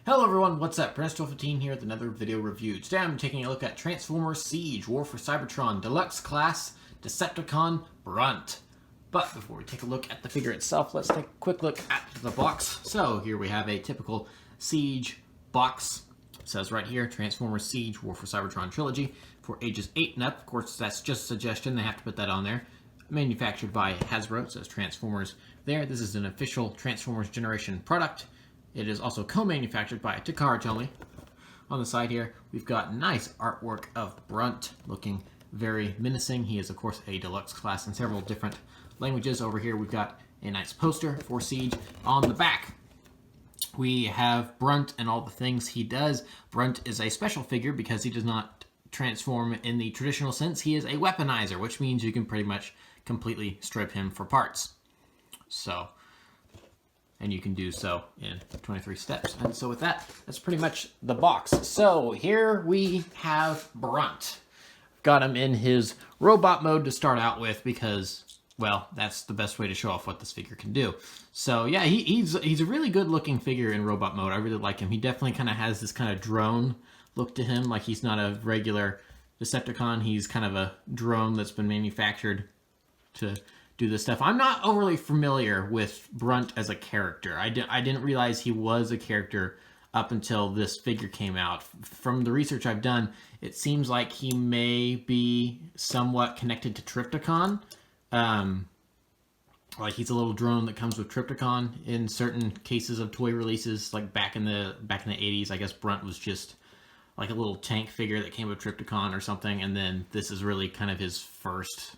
Hello everyone, what's up? Prince1215 here with another video review. Today I'm taking a look at Transformers Siege, War for Cybertron, Deluxe Class, Decepticon, BRUNT. But before we take a look at the figure itself, let's take a quick look at the box. So here we have a typical Siege box. It says right here, Transformers Siege, War for Cybertron Trilogy for ages 8 and up. Of course, that's just a suggestion, they have to put that on there. Manufactured by Hasbro, it says Transformers there. This is an official Transformers Generation product. It is also co-manufactured by Takara Tomy. On the side here, we've got nice artwork of BRUNT, looking very menacing. He is, of course, a deluxe class in several different languages. Over here, we've got a nice poster for Siege. On the back, we have BRUNT and all the things he does. BRUNT is a special figure because he does not transform in the traditional sense. He is a weaponizer, which means you can pretty much completely strip him for parts. And you can do so in 23 steps. And so with that, that's pretty much the box. So here we have BRUNT. Got him in his robot mode to start out with because, well, that's the best way to show off what this figure can do. So yeah, he's a really good looking figure in robot mode. I really like him. He definitely kind of has this kind of drone look to him. Like he's not a regular Decepticon. He's kind of a drone that's been manufactured to do this stuff. I'm not overly familiar with BRUNT as a character. I didn't realize he was a character up until this figure came out. From the research I've done, it seems like he may be somewhat connected to Trypticon. Like he's a little drone that comes with Trypticon in certain cases of toy releases, like back in the 80s. I guess BRUNT was just like a little tank figure that came with Trypticon or something, and then this is really kind of his first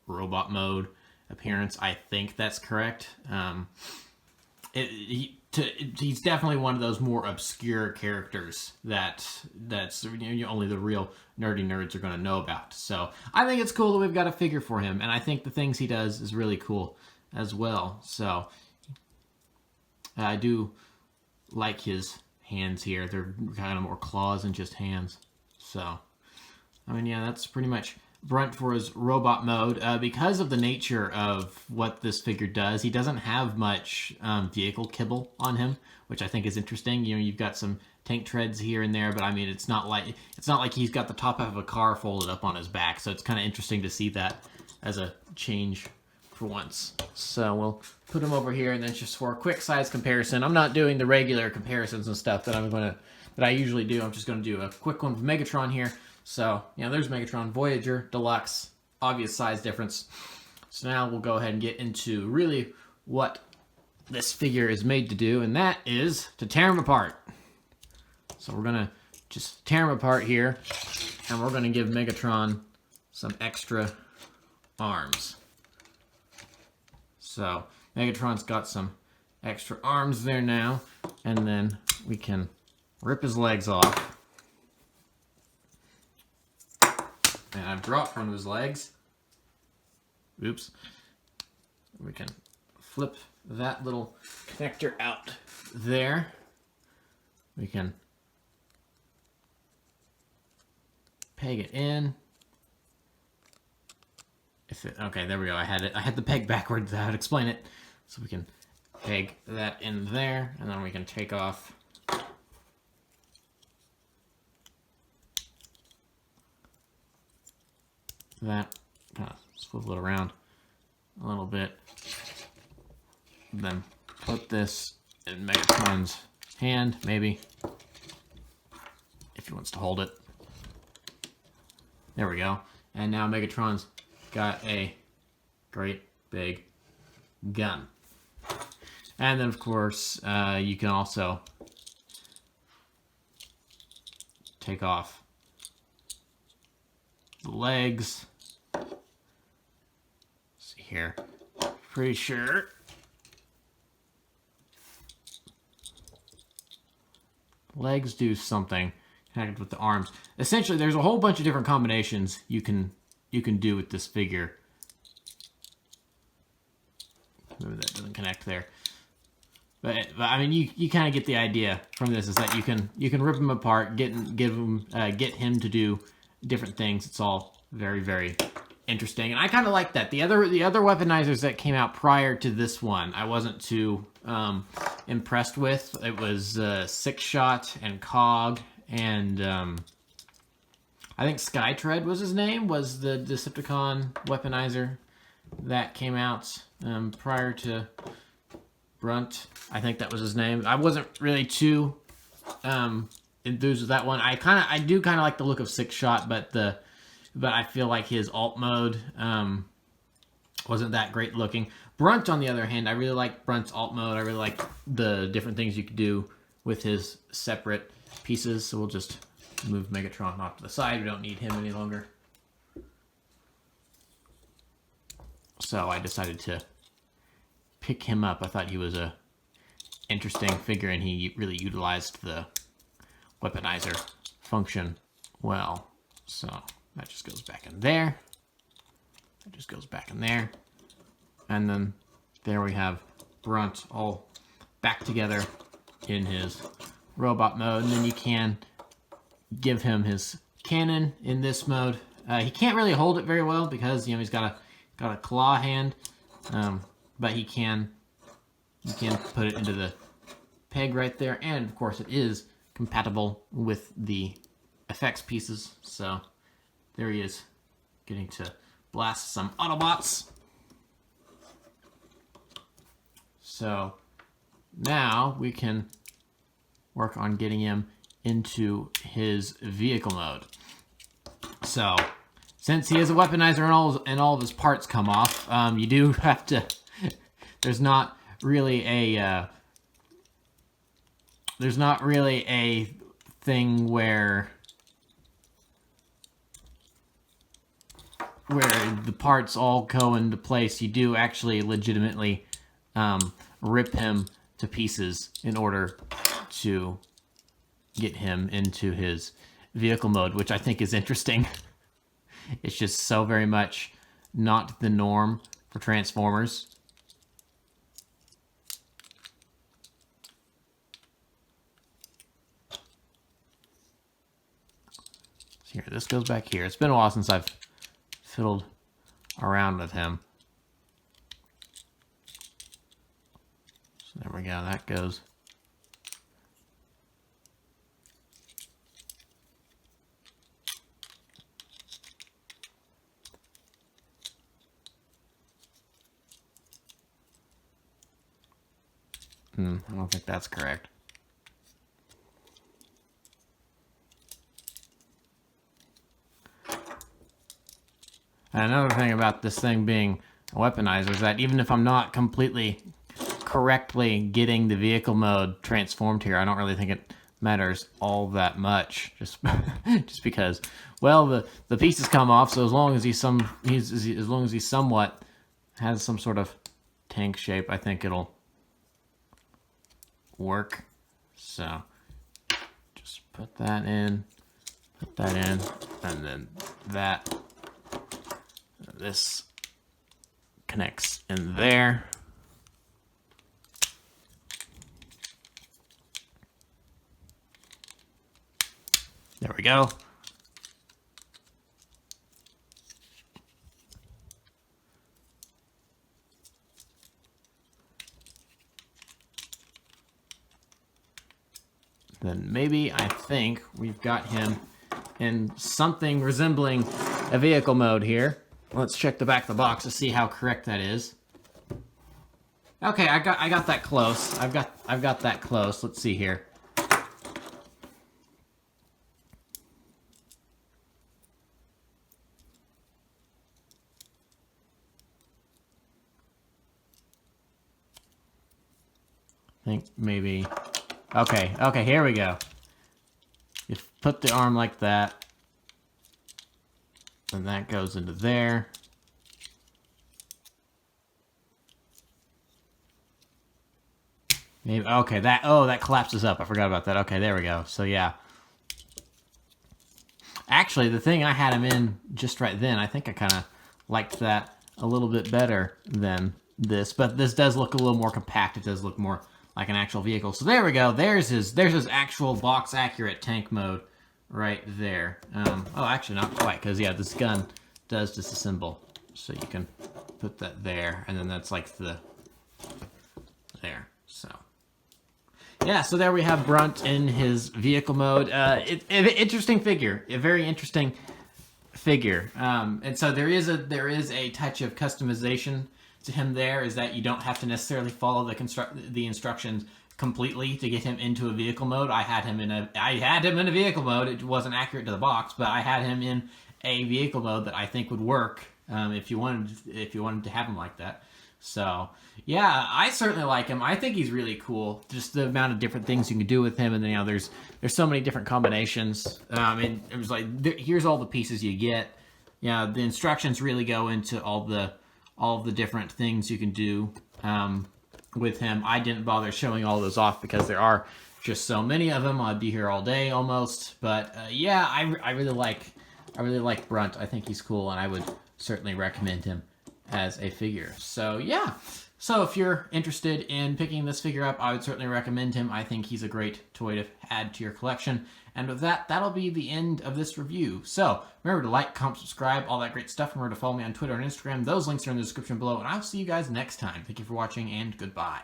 robot mode appearance. I think that's correct. He's definitely one of those more obscure characters that's only the real nerdy nerds are going to know about. So I think it's cool that we've got a figure for him, and I think the things he does is really cool as well. So I do like his hands here. They're kind of more claws than just hands. So I mean, yeah, that's pretty much BRUNT for his robot mode. Because of the nature of what this figure does, he doesn't have much vehicle kibble on him, which I think is interesting. You know, you've got some tank treads here and there, but I mean, it's not like he's got the top half of a car folded up on his back. So it's kind of interesting to see that as a change for once. So we'll put him over here, and then just for a quick size comparison, I'm not doing the regular comparisons and stuff that I usually do. I'm just going to do a quick one with Megatron here. So, yeah, there's Megatron, Voyager, Deluxe, obvious size difference. So now we'll go ahead and get into really what this figure is made to do, and that is to tear him apart. So we're going to just tear him apart here, and we're going to give Megatron some extra arms. So Megatron's got some extra arms there now, and then we can rip his legs off. And I've dropped one of his legs. Oops. We can flip that little connector out there. We can peg it in. Okay, there we go. I had the peg backwards. That would explain it. So we can peg that in there, and then we can take off that, kind of swivel it around a little bit, then put this in Megatron's hand, maybe, if he wants to hold it. There we go. And now Megatron's got a great big gun. And then, of course, you can also take off the legs. See here, pretty sure legs do something connected with the arms. Essentially, there's a whole bunch of different combinations you can do with this figure. Maybe that doesn't connect there. But I mean, you kind of get the idea from this, is that you can rip him apart, get him to do different things. It's all very, very interesting, and I kind of like that. The other weaponizers that came out prior to this one, I wasn't too impressed with. It was Six Shot and Cog, and I think Skytread was his name, was the Decepticon weaponizer that came out prior to BRUNT. I think that was his name. I wasn't really too enthused with that one. I do kind of like the look of Six Shot, but I feel like his alt mode wasn't that great looking. BRUNT, on the other hand, I really like BRUNT's alt mode. I really like the different things you could do with his separate pieces. So we'll just move Megatron off to the side. We don't need him any longer. So I decided to pick him up. I thought he was a interesting figure, and he really utilized the weaponizer function well. So that just goes back in there. That just goes back in there. And then there we have BRUNT all back together in his robot mode. And then you can give him his cannon in this mode. He can't really hold it very well because, you know, he's got a claw hand. But you can put it into the peg right there. And of course it is compatible with the effects pieces. So there he is, getting to blast some Autobots. So now we can work on getting him into his vehicle mode. So since he is a weaponizer and all of his parts come off, you do have to. There's not really a thing where the parts all go into place. You do actually legitimately rip him to pieces in order to get him into his vehicle mode, which I think is interesting. It's just so very much not the norm for Transformers. Here, this goes back here. It's been a while since I've fiddled around with him. So there we go, that goes. I don't think that's correct. And another thing about this thing being a weaponizer is that even if I'm not completely correctly getting the vehicle mode transformed here, I don't really think it matters all that much. Just because, well, the pieces come off, so as long as he's somewhat has some sort of tank shape, I think it'll work. So just put that in, and then that. This connects in there. There we go. Then maybe I think we've got him in something resembling a vehicle mode here. Let's check the back of the box to see how correct that is. Okay, I got that close. I've got that close. Let's see here. I think maybe. Okay, here we go. You put the arm like that. And that goes into there. Maybe, okay, that collapses up. I forgot about that. Okay, there we go. So yeah. Actually, the thing I had him in just right then, I think I kind of liked that a little bit better than this. But this does look a little more compact. It does look more like an actual vehicle. So there we go. There's his actual box accurate tank mode. Right there. Oh, actually not quite, because yeah, this gun does disassemble. So you can put that there, and then that's like there. So yeah, so there we have Brunt in his vehicle mode. Interesting figure, a very interesting figure. And so there is a touch of customization to him. There is that you don't have to necessarily follow the instructions completely to get him into a vehicle mode. I had him in a vehicle mode. It wasn't accurate to the box, but I had him in a vehicle mode that I think would work if you wanted to have him like that. So yeah, I certainly like him. I think he's really cool. Just the amount of different things you can do with him, and then there's so many different combinations. And it was like here's all the pieces you get. Yeah, the instructions really go into all the different things you can do with him. I didn't bother showing all those off because there are just so many of them. I'd be here all day almost. But yeah, I really like Brunt. I think he's cool, and I would certainly recommend him as a figure. So yeah, so if you're interested in picking this figure up, I would certainly recommend him. I think he's a great toy to add to your collection. And with that, that'll be the end of this review. So remember to like, comment, subscribe, all that great stuff. Remember to follow me on Twitter and Instagram. Those links are in the description below, and I'll see you guys next time. Thank you for watching, and goodbye.